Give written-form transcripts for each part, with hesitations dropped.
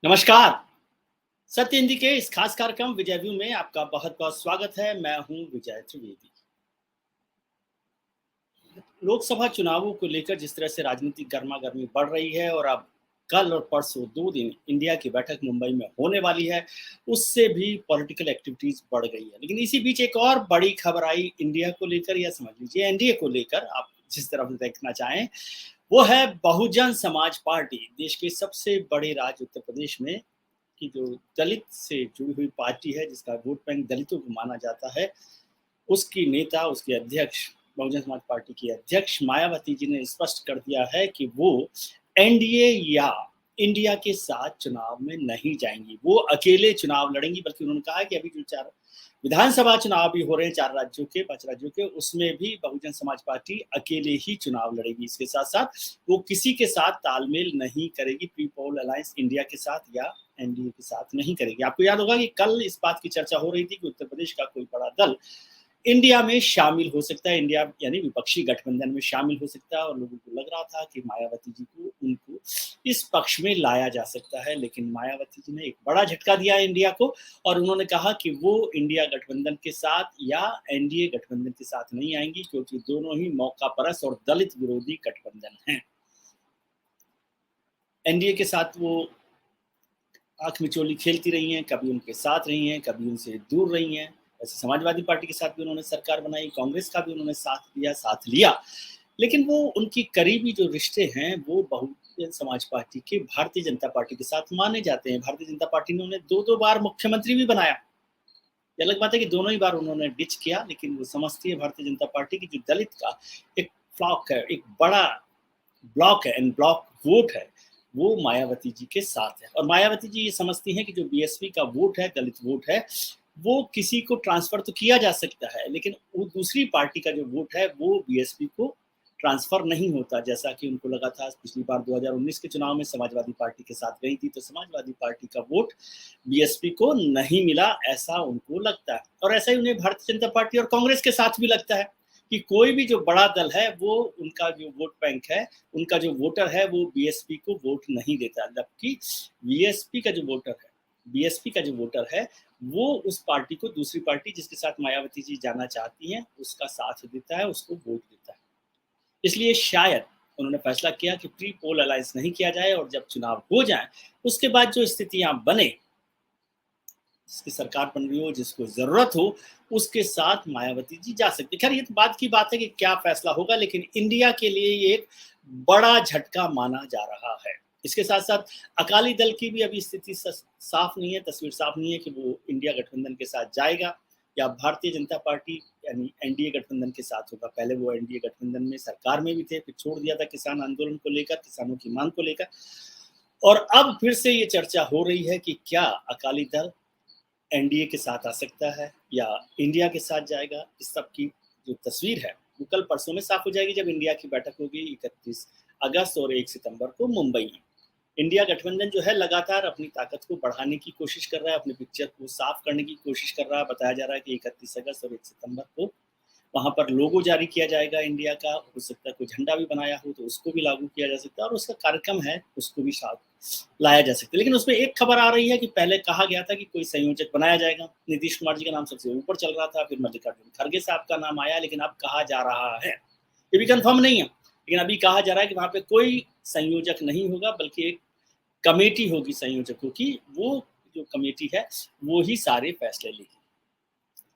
नमस्कार। सत्य हिंदी के इस खास कार्यक्रम विजय व्यू में आपका बहुत बहुत स्वागत है। मैं हूं विजय त्रिवेदी। लोकसभा चुनावों को लेकर जिस तरह से राजनीतिक गर्मा गर्मी बढ़ रही है और अब कल और परसों 2 दिन इंडिया की बैठक मुंबई में होने वाली है, उससे भी पॉलिटिकल एक्टिविटीज बढ़ गई है। लेकिन इसी बीच एक और बड़ी खबर आई इंडिया को लेकर, या समझ लीजिए एनडीए को लेकर, आप जिस तरफ देखना चाहें। वो है बहुजन समाज पार्टी, देश के सबसे बड़े राज्य उत्तर प्रदेश में की जो दलित से जुड़ी हुई पार्टी है, जिसका वोट बैंक दलितों को माना जाता है। उसकी नेता, उसकी अध्यक्ष, बहुजन समाज पार्टी की अध्यक्ष मायावती जी ने स्पष्ट कर दिया है कि वो एनडीए या इंडिया के साथ चुनाव में नहीं जाएंगी, वो अकेले चुनाव लड़ेंगी। बल्कि उन्होंने कहा कि अभी जो 4 विधानसभा चुनाव भी हो रहे हैं, 4 राज्यों के, 5 राज्यों के, उसमें भी बहुजन समाज पार्टी अकेले ही चुनाव लड़ेगी। इसके साथ साथ वो किसी के साथ तालमेल नहीं करेगी, प्री पोल अलायंस इंडिया के साथ या एनडीए के साथ नहीं करेगी। आपको याद होगा कि कल इस बात की चर्चा हो रही थी कि उत्तर प्रदेश का कोई बड़ा दल इंडिया में शामिल हो सकता है, इंडिया यानी विपक्षी गठबंधन में शामिल हो सकता है, और लोगों को लग रहा था कि मायावती जी को उनको इस पक्ष में लाया जा सकता है। लेकिन मायावती जी ने एक बड़ा झटका दिया इंडिया को, और उन्होंने कहा कि वो इंडिया गठबंधन के साथ या एनडीए गठबंधन के साथ नहीं आएंगी, क्योंकि दोनों ही मौका परस्त और दलित विरोधी गठबंधन हैं। एनडीए के साथ वो आंख मिचोली खेलती रही हैं, कभी उनके साथ रही हैं, कभी उनसे दूर रही हैं। वैसे समाजवादी पार्टी के साथ भी उन्होंने सरकार बनाई, कांग्रेस का भी उन्होंने साथ लिया। लेकिन वो उनकी करीबी जो रिश्ते हैं वो बहुजन समाज पार्टी के भारतीय जनता पार्टी के साथ माने जाते हैं। भारतीय जनता पार्टी ने उन्हें 2-2 बार मुख्यमंत्री भी बनाया। ये अलग बात है कि दोनों ही बार उन्होंने डिच किया, लेकिन वो समझती है भारतीय जनता पार्टी की जो दलित का एक फ्लॉक है, एक बड़ा ब्लॉक है, एंड ब्लॉक वोट है, वो मायावती जी के साथ है। और मायावती जी ये समझती हैं कि जो बीएसपी का वोट है, दलित वोट है, वो किसी को ट्रांसफर तो किया जा सकता है, लेकिन वो दूसरी पार्टी का जो वोट है वो बीएसपी को ट्रांसफर नहीं होता। जैसा कि उनको लगा था पिछली बार 2019 के चुनाव में समाजवादी पार्टी के साथ गई थी, तो समाजवादी पार्टी का वोट बीएसपी को नहीं मिला, ऐसा उनको लगता है। और ऐसा ही उन्हें भारतीय जनता पार्टी और कांग्रेस के साथ भी लगता है कि कोई भी जो बड़ा दल है, वो उनका जो वोट बैंक है, उनका जो वोटर है, वो बीएसपी को वोट नहीं देता। जबकि बीएसपी का जो वोटर है, बीएसपी का जो वोटर है, वो उस पार्टी को, दूसरी पार्टी जिसके साथ मायावती जी जाना चाहती हैं, उसका साथ देता है, उसको वोट देता है। इसलिए शायद उन्होंने फैसला किया कि प्री पोल अलायंस नहीं किया जाए, और जब चुनाव हो जाए उसके बाद जो स्थितियां बने, जिसकी सरकार बन रही हो, जिसको जरूरत हो, उसके साथ मायावती जी जा सकती। खैर, ये तो बात की बात है कि क्या फैसला होगा, लेकिन इंडिया के लिए ये एक बड़ा झटका माना जा रहा है। इसके साथ साथ अकाली दल की भी अभी स्थिति साफ नहीं है, तस्वीर साफ नहीं है कि वो इंडिया गठबंधन के साथ जाएगा या भारतीय जनता पार्टी यानी एनडीए गठबंधन के साथ होगा। पहले वो एनडीए गठबंधन में सरकार में भी थे, फिर छोड़ दिया था किसान आंदोलन को लेकर, किसानों की मांग को लेकर, और अब फिर से ये चर्चा हो रही है कि क्या अकाली दल एनडीए के साथ आ सकता है या इंडिया के साथ जाएगा। इस सब की जो तस्वीर है वो कल परसों में साफ हो जाएगी, जब इंडिया की बैठक होगी 31 अगस्त और 1 सितंबर को मुंबई में। इंडिया गठबंधन जो है लगातार अपनी ताकत को बढ़ाने की कोशिश कर रहा है, अपनी पिक्चर को साफ करने की कोशिश कर रहा है। बताया जा रहा है कि 31 अगस्त और 1 सितंबर को वहाँ पर लोगो जारी किया जाएगा इंडिया का। हो सकता है कोई झंडा भी बनाया हो तो उसको भी लागू किया जा सकता है, और उसका कार्यक्रम है उसको भी साथ लाया जा सकता है। लेकिन उसमें एक खबर आ रही है कि पहले कहा गया था कि कोई संयोजक बनाया जाएगा, नीतीश कुमार जी का नाम सबसे ऊपर चल रहा था, फिर मल्लिकार्जुन खड़गे साहब का नाम आया, लेकिन अब कहा जा रहा है, ये भी कंफर्म नहीं है, लेकिन अभी कहा जा रहा है कि वहाँ पे कोई संयोजक नहीं होगा, बल्कि एक कमेटी होगी संयोजकों की। वो जो कमेटी है वो ही सारे फैसले लेगी।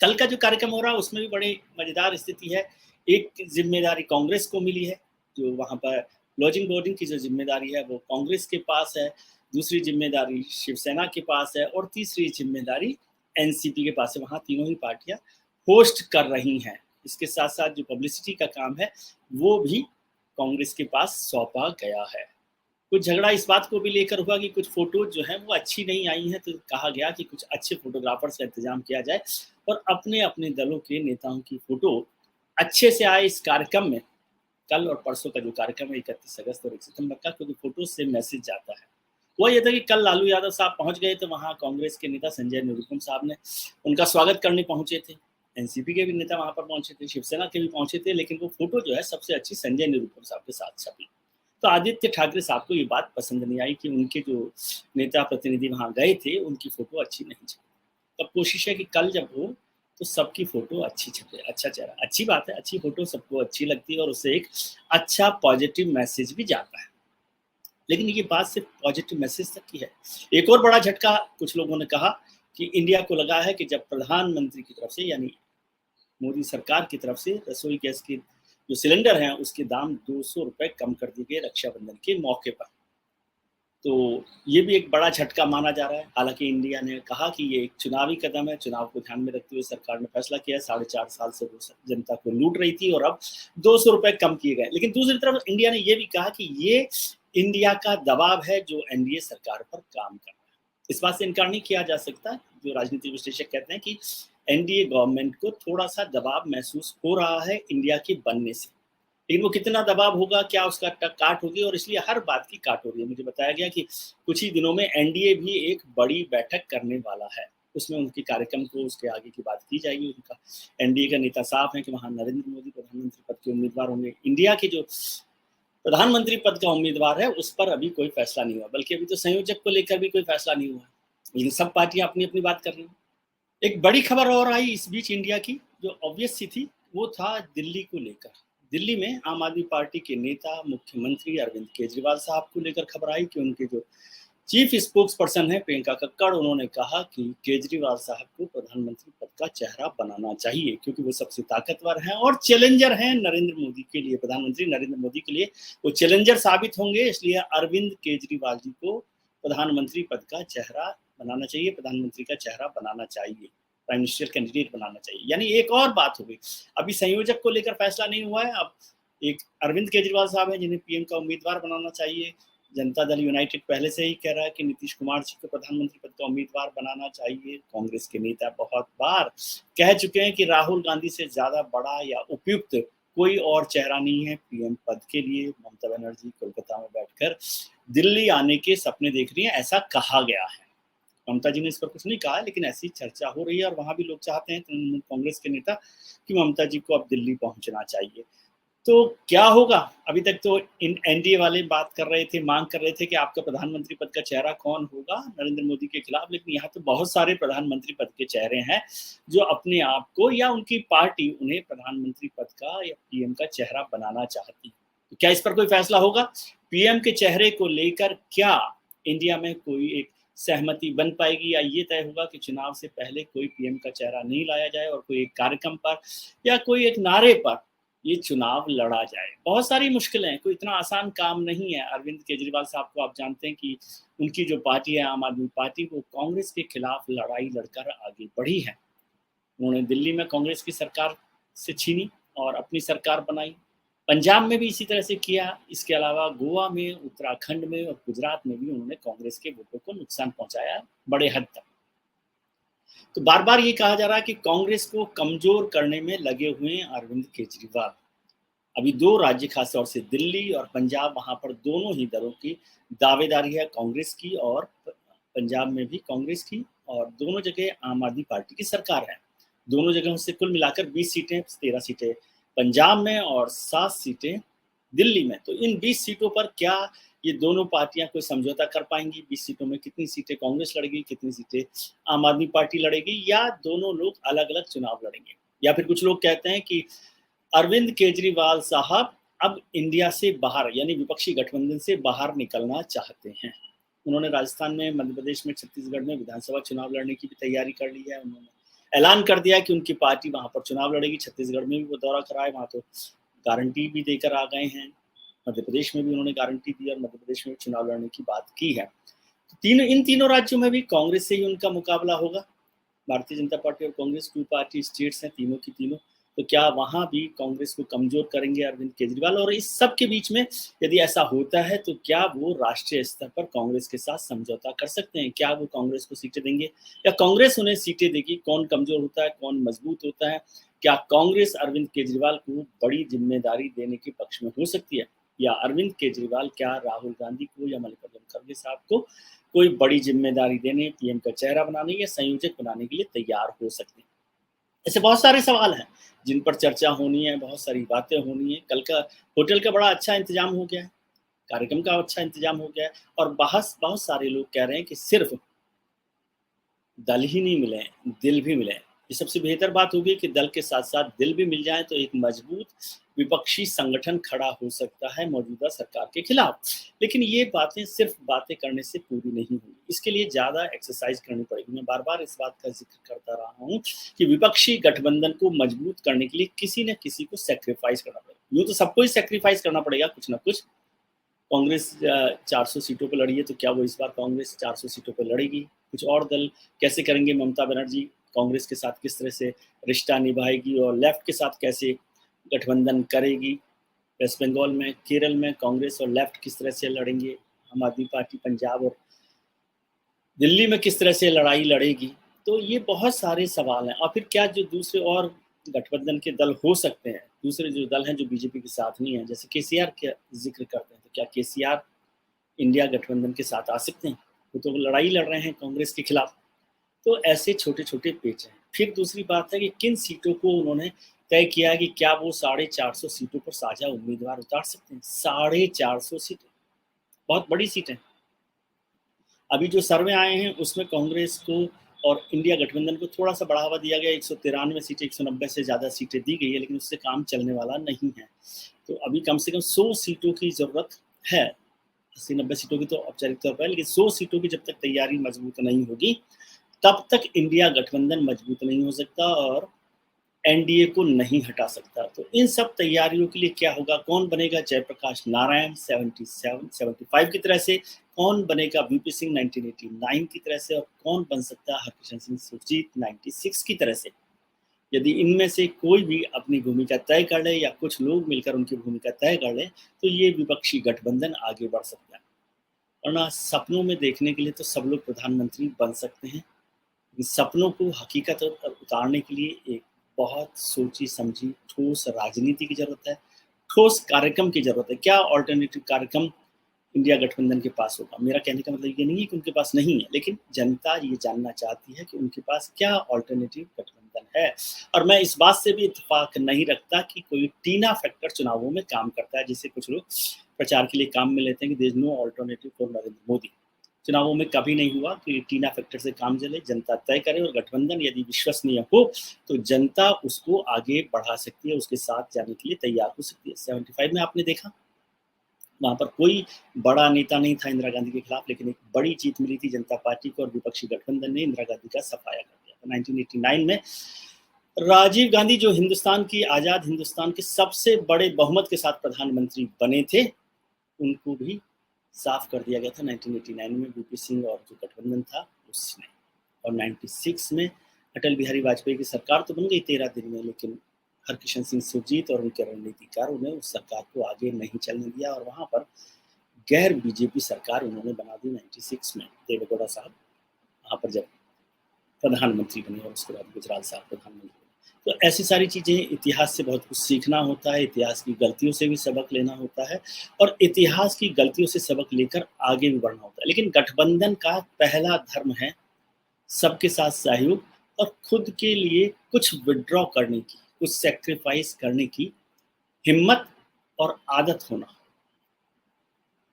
कल का जो कार्यक्रम हो रहा है उसमें भी बड़ी मजेदार स्थिति है। एक जिम्मेदारी कांग्रेस को मिली है, जो वहाँ पर लॉजिंग बोर्डिंग की जो जिम्मेदारी है वो कांग्रेस के पास है, दूसरी जिम्मेदारी शिवसेना के पास है, और तीसरी जिम्मेदारी एनसीपी के पास है। वहाँ तीनों ही पार्टियां होस्ट कर रही हैं। इसके साथ साथ जो पब्लिसिटी का काम है वो भी कांग्रेस के पास सौंपा गया है। कुछ झगड़ा इस बात को भी लेकर हुआ कि कुछ फोटोज जो है वो अच्छी नहीं आई हैं, तो कहा गया कि कुछ अच्छे फोटोग्राफर्स का इंतजाम किया जाए और अपने अपने दलों के नेताओं की फोटो अच्छे से आए इस कार्यक्रम में। कल और परसों का जो कार्यक्रम है 31 अगस्त और 1 सितंबर का, क्योंकि फोटो से मैसेज जाता है। वो ये था कि कल लालू यादव साहब पहुंच गए, तो वहाँ कांग्रेस के नेता संजय निरुपम साहब ने उनका स्वागत करने पहुंचे थे। एनसीपी के भी नेता वहां पर पहुंचे थे, शिवसेना के भी पहुंचे थे, लेकिन वो फोटो जो है सबसे अच्छी संजय निरुपम साहब के साथ छपी। तो आदित्य ठाकरे साहब को ये बात पसंद नहीं आई कि उनके जो नेता प्रतिनिधि वहां गए थे उनकी फोटो अच्छी नहीं छपी। तब कोशिश है कि कल जब हो तो सबकी फोटो अच्छी छपे, अच्छा चेहरा। अच्छी बात है, अच्छी फोटो सबको अच्छी लगती है और उससे एक अच्छा पॉजिटिव मैसेज भी जाता है। लेकिन ये बात सिर्फ पॉजिटिव मैसेज तक की है। एक और बड़ा झटका कुछ लोगों ने कहा कि इंडिया को लगा है कि जब प्रधानमंत्री की तरफ से यानी मोदी सरकार की तरफ से रसोई गैस के जो सिलेंडर हैं उसके दाम 200 रुपए कम कर दिए गए रक्षाबंधन के मौके पर। तो ये भी एक बड़ा झटका माना जा रहा है। हालांकि इंडिया ने कहा कि ये एक चुनावी कदम है, चुनाव को ध्यान में रखते हुए सरकार ने फैसला किया। 4.5 साल से वो जनता को लूट रही थी और अब 200 रुपए कम किए गए। लेकिन दूसरी तरफ इंडिया ने ये भी कहा कि ये इंडिया का दबाव है जो एनडीए सरकार पर काम कर रहा है। इस बात से इनकार नहीं किया जा सकता। जो राजनीतिक विश्लेषक कहते हैं कि एनडीए गवर्नमेंट को थोड़ा सा दबाव महसूस हो रहा है इंडिया के बनने से। लेकिन वो कितना दबाव होगा, क्या उसका काट होगी, और इसलिए हर बात की काट हो रही है। मुझे बताया गया कि कुछ ही दिनों में एनडीए भी एक बड़ी बैठक करने वाला है। उसमें उनके कार्यक्रम को, उसके आगे की बात की जाएगी। उनका एनडीए का नेता साफ है कि वहां नरेंद्र मोदी प्रधानमंत्री पद के उम्मीदवार होंगे। इंडिया के जो प्रधानमंत्री पद का उम्मीदवार है उस पर अभी कोई फैसला नहीं हुआ, बल्कि अभी तो संयोजक को लेकर भी कोई फैसला नहीं हुआ। लेकिन सब पार्टियां अपनी अपनी बात कर रही हैं। एक बड़ी खबर और आई इस बीच इंडिया की, जो ऑब्वियस सी थी, वो था दिल्ली को लेकर। दिल्ली में आम आदमी पार्टी के नेता मुख्यमंत्री अरविंद केजरीवाल साहब को लेकर खबर आई कि उनके जो चीफ स्पोक्स पर्सन है प्रियंका कक्कड़, उन्होंने कहा कि केजरीवाल साहब को प्रधानमंत्री पद का चेहरा बनाना चाहिए क्योंकि वो सबसे ताकतवर हैं और चैलेंजर हैं नरेंद्र मोदी के लिए। प्रधानमंत्री नरेंद्र मोदी के लिए वो चैलेंजर साबित होंगे, इसलिए अरविंद केजरीवाल जी को प्रधानमंत्री पद का चेहरा बनाना चाहिए, प्रधानमंत्री का चेहरा बनाना चाहिए, प्राइम मिनिस्टर कैंडिडेट बनाना चाहिए। यानी एक और बात हो गई। अभी संयोजक को लेकर फैसला नहीं हुआ है। अब एक अरविंद केजरीवाल साहब हैं जिन्हें पीएम का उम्मीदवार बनाना चाहिए। जनता दल यूनाइटेड पहले से ही कह रहा है कि नीतीश कुमार जी को प्रधानमंत्री पद का उम्मीदवार बनाना चाहिए। कांग्रेस के नेता बहुत बार कह चुके हैं कि राहुल गांधी से ज्यादा बड़ा या उपयुक्त कोई और चेहरा नहीं है पीएम पद के लिए। ममता बनर्जी कोलकाता में बैठकर दिल्ली आने के सपने देख रही हैं, ऐसा कहा गया है। ममता जी ने इस पर कुछ नहीं कहा, लेकिन ऐसी चर्चा हो रही है और वहां भी लोग चाहते हैं तृणमूल कांग्रेस के नेता कि ममता जी को अब दिल्ली पहुंचना चाहिए। तो क्या होगा? अभी तक तो इन एनडीए वाले बात कर रहे थे, मांग कर रहे थे कि आपका प्रधानमंत्री पद का चेहरा कौन होगा नरेंद्र मोदी के खिलाफ। लेकिन यहाँ तो बहुत सारे प्रधानमंत्री पद के चेहरे हैं जो अपने आप को या उनकी पार्टी उन्हें प्रधानमंत्री पद का या पीएम का चेहरा बनाना चाहती है। तो क्या इस पर कोई फैसला होगा? पीएम के चेहरे को लेकर क्या इंडिया में कोई एक सहमति बन पाएगी, या ये तय होगा कि चुनाव से पहले कोई पीएम का चेहरा नहीं लाया जाए और कोई एक कार्यक्रम पर या कोई एक नारे पर ये चुनाव लड़ा जाए? बहुत सारी मुश्किलें हैं, कोई इतना आसान काम नहीं है। अरविंद केजरीवाल साहब को आप जानते हैं कि उनकी जो पार्टी है आम आदमी पार्टी, वो कांग्रेस के खिलाफ लड़ाई लड़कर आगे बढ़ी है। उन्होंने दिल्ली में कांग्रेस की सरकार से छीनी और अपनी सरकार बनाई। पंजाब में भी इसी तरह से किया। इसके अलावा गोवा में, उत्तराखंड में और गुजरात में भी उन्होंने कांग्रेस के वोटों को नुकसान पहुंचाया बड़े हद तक। तो बार बार ये कहा जा रहा है कि कांग्रेस को कमजोर करने में लगे हुए हैं अरविंद केजरीवाल। अभी दो राज्य खासतौर से दिल्ली और पंजाब, वहां पर दोनों ही दलों की दावेदारी है, कांग्रेस की और पंजाब में भी कांग्रेस की, और दोनों जगह आम आदमी पार्टी की सरकार है। दोनों जगहों से कुल मिलाकर 20 सीटें, 13 सीटें पंजाब में और 7 सीटें दिल्ली में। तो इन 20 सीटों पर क्या ये दोनों पार्टियां कोई समझौता कर पाएंगी? 20 सीटों में कितनी सीटें कांग्रेस लड़ेगी, कितनी सीटें आम आदमी पार्टी लड़ेगी, या दोनों लोग अलग अलग चुनाव लड़ेंगे? या फिर कुछ लोग कहते हैं कि अरविंद केजरीवाल साहब अब इंडिया से बाहर यानी विपक्षी गठबंधन से बाहर निकलना चाहते हैं। उन्होंने राजस्थान में, मध्य प्रदेश में, छत्तीसगढ़ में विधानसभा चुनाव लड़ने की भी तैयारी कर ली है। उन्होंने ऐलान कर दिया कि उनकी पार्टी वहां पर चुनाव लड़ेगी। छत्तीसगढ़ में भी वो दौरा कराए, वहां तो गारंटी भी देकर आ गए हैं। मध्य प्रदेश में भी उन्होंने गारंटी दी और मध्य प्रदेश में चुनाव लड़ने की बात की है। इन तीनों राज्यों में भी कांग्रेस से ही उनका मुकाबला होगा। भारतीय जनता पार्टी और कांग्रेस टू पार्टी स्टेट्स हैं तीनों की तीनों। तो क्या वहां भी कांग्रेस को कमजोर करेंगे अरविंद केजरीवाल? और इस सब के बीच में यदि ऐसा होता है तो क्या वो राष्ट्रीय स्तर पर कांग्रेस के साथ समझौता कर सकते हैं? क्या वो कांग्रेस को सीटें देंगे या कांग्रेस उन्हें सीटें देगी? कौन कमजोर होता है, कौन मजबूत होता है? क्या कांग्रेस अरविंद केजरीवाल को बड़ी जिम्मेदारी देने के पक्ष में हो सकती है, या अरविंद केजरीवाल क्या राहुल गांधी को या मल्लिकार्जुन खड़गे साहब को कोई बड़ी जिम्मेदारी देने, पीएम का चेहरा बनाने या संयोजक बनाने के लिए तैयार हो सकते हैं? ऐसे बहुत सारे सवाल हैं जिन पर चर्चा होनी है, बहुत सारी बातें होनी है। कल का होटल का बड़ा अच्छा इंतजाम हो गया है। कार्यक्रम का अच्छा इंतजाम हो गया है और बहुत सारे लोग कह रहे हैं कि सिर्फ दल ही नहीं मिले, दिल भी मिले। ये सबसे बेहतर बात होगी कि दल के साथ-साथ दिल भी मिल जाएँ तो एक मजबूत विपक्षी संगठन खड़ा हो सकता है मौजूदा सरकार के खिलाफ। लेकिन ये बातें सिर्फ बातें करने से पूरी नहीं होंगी। इसके लिए ज़्यादा एक्सरसाइज़ करनी पड़ेगी। मैं बार-बार इस बात का ज़िक्र करता रहा हूँ कि विपक्षी गठबंधन को मजबूत करने के लिए किसी न किसी को सैक्रिफ़ाइस करना पड़ेगा। यूँ तो सबको ही सैक्रिफ़ाइस करना पड़ेगा कुछ न कुछ। कांग्रेस 400 सीटों पे लड़ी है, तो क्या वो इस बार कांग्रेस 400 सीटों पे लड़ेगी? कुछ और दल कैसे करेंगे? ममता बनर्जी कांग्रेस के साथ किस तरह से रिश्ता निभाएगी और लेफ्ट के साथ कैसे गठबंधन करेगी? वेस्ट बंगाल में, केरल में कांग्रेस और लेफ्ट किस तरह से लड़ेंगे? आम आदमी पार्टी पंजाब और दिल्ली में किस तरह से लड़ाई लड़ेगी? तो ये बहुत सारे सवाल हैं और फिर क्या जो दूसरे और गठबंधन के दल हो सकते हैं, दूसरे जो दल हैं जो बीजेपी के साथ नहीं है, जैसे केसीआर का ज़िक्र करते हैं, तो क्या केसीआर इंडिया गठबंधन के साथ आ सकते हैं? वो तो लड़ाई लड़ रहे हैं कांग्रेस के खिलाफ। तो ऐसे छोटे-छोटे पेच हैं। फिर दूसरी बात है कि किन सीटों को उन्होंने तय किया है कि क्या वो 450 सीटों पर साझा उम्मीदवार उतार सकते हैं? 450 सीटें, बहुत बड़ी सीटें। अभी जो सर्वे आए हैं उसमें कांग्रेस को और इंडिया गठबंधन को थोड़ा-सा बढ़ावा दिया गया, 193 सीटें, 190 से ज़्यादा सीटें दी गई है, लेकिन उससे काम चलने वाला नहीं है। तो अभी कम से कम 100 सीटों की ज़रूरत है। 80-90 सीटों की तो औपचारिक तौर पर है, लेकिन 100 सीटों की जब तक तैयारी मजबूत नहीं होगी, तब तक इंडिया गठबंधन मजबूत नहीं हो सकता और एनडीए को नहीं हटा सकता। तो इन सब तैयारियों के लिए क्या होगा? कौन बनेगा जयप्रकाश नारायण 77-75 की तरह से? कौन बनेगा वीपी सिंह 1989 की तरह से? और कौन बन सकता है हरकिशन सिंह सुरजीत 96 की तरह से? यदि इनमें से कोई भी अपनी भूमिका तय कर ले या कुछ लोग मिलकर उनकी भूमिका तय कर लें, तो ये विपक्षी गठबंधन आगे बढ़ सकता है। वरना सपनों में देखने के लिए तो सब लोग प्रधानमंत्री बन सकते हैं। इन सपनों को हकीकत पर उतारने के लिए एक बहुत सोची-समझी ठोस राजनीति की ज़रूरत है, ठोस कार्यक्रम की ज़रूरत है। क्या अल्टरनेटिव कार्यक्रम इंडिया गठबंधन के पास होगा? मेरा कहने का मतलब ये नहीं है कि उनके पास नहीं है, लेकिन जनता ये जानना चाहती है कि उनके पास क्या अल्टरनेटिव गठबंधन है। और मैं इस बात से भी इत्तेफ़ाक नहीं रखता कि कोई टीना फैक्टर चुनावों में काम करता है, जिसे कुछ लोग प्रचार के लिए काम में लेते हैं कि there is no alternative for Narendra Modi. चुनावों में कभी नहीं हुआ कि टीना फैक्टर से काम चले, जनता तय करे और गठबंधन यदि विश्वसनीय हो, तो जनता उसको आगे बढ़ा सकती है, उसके साथ जाने के लिए तैयार हो सकती है। 75 में आपने देखा, वहाँ पर कोई बड़ा नेता नहीं था इंदिरा गांधी के खिलाफ, लेकिन एक बड़ी जीत मिली थी जनता पार्टी को और विपक्षी गठबंधन ने इंदिरा गांधी का सफाया कर दिया था। 1989 में राजीव गांधी जो हिंदुस्तान की आज़ाद हिंदुस्तान के सबसे बड़े बहुमत के साथ प्रधानमंत्री बने थे, उनको भी साफ कर दिया गया था 1989 में वीपी सिंह और जो गठबंधन था उसने। और 96 में अटल बिहारी वाजपेयी की सरकार तो बन गई 13 दिन में, लेकिन हरकिशन सिंह सुरजीत और उनके रणनीतिकारों ने उस सरकार को आगे नहीं चलने दिया और वहाँ पर गैर बीजेपी सरकार उन्होंने बना दी 96 में। देवेगौड़ा साहब वहाँ पर जब प्रधानमंत्री बने और उसके बाद गुजराल साहब प्रधानमंत्री बने। तो ऐसी सारी चीज़ें, इतिहास से बहुत कुछ सीखना होता है, इतिहास की गलतियों से भी सबक लेना होता है और इतिहास की गलतियों से सबक लेकर आगे भी बढ़ना होता है। लेकिन गठबंधन का पहला धर्म है सबके साथ सहयोग और खुद के लिए कुछ विथड्रॉ करने की, कुछ सैक्रिफाइस करने की हिम्मत और आदत होना।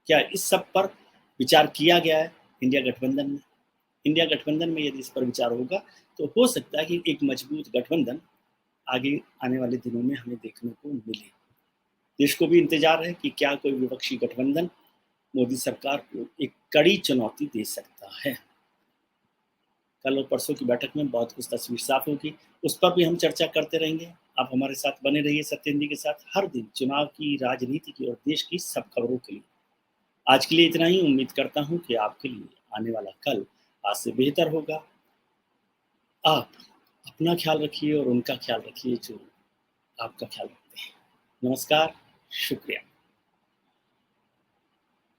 क्या इस सब पर विचार किया गया है इंडिया गठबंधन में? इंडिया गठबंधन में यदि इस पर विचार होगा, तो हो सकता है कि एक मजबूत गठबंधन आगे आने वाले दिनों में हमें देखने को मिले। देश को भी इंतज़ार है कि क्या कोई विपक्षी गठबंधन मोदी सरकार को एक कड़ी चुनौती दे सकता है। कल और परसों की बैठक में बहुत कुछ तस्वीर साफ होगी, उस पर भी हम चर्चा करते रहेंगे। आप हमारे साथ बने रहिए सत्येंद्र के साथ हर दिन चुनाव की, राजनीति की और देश की सब खबरों के लिए। आज के लिए इतना ही। उम्मीद करता हूँ कि आपके लिए आने वाला कल आज से बेहतर होगा। आप अपना ख्याल रखिए और उनका ख्याल रखिए जो आपका ख्याल रखते हैं। नमस्कार, शुक्रिया।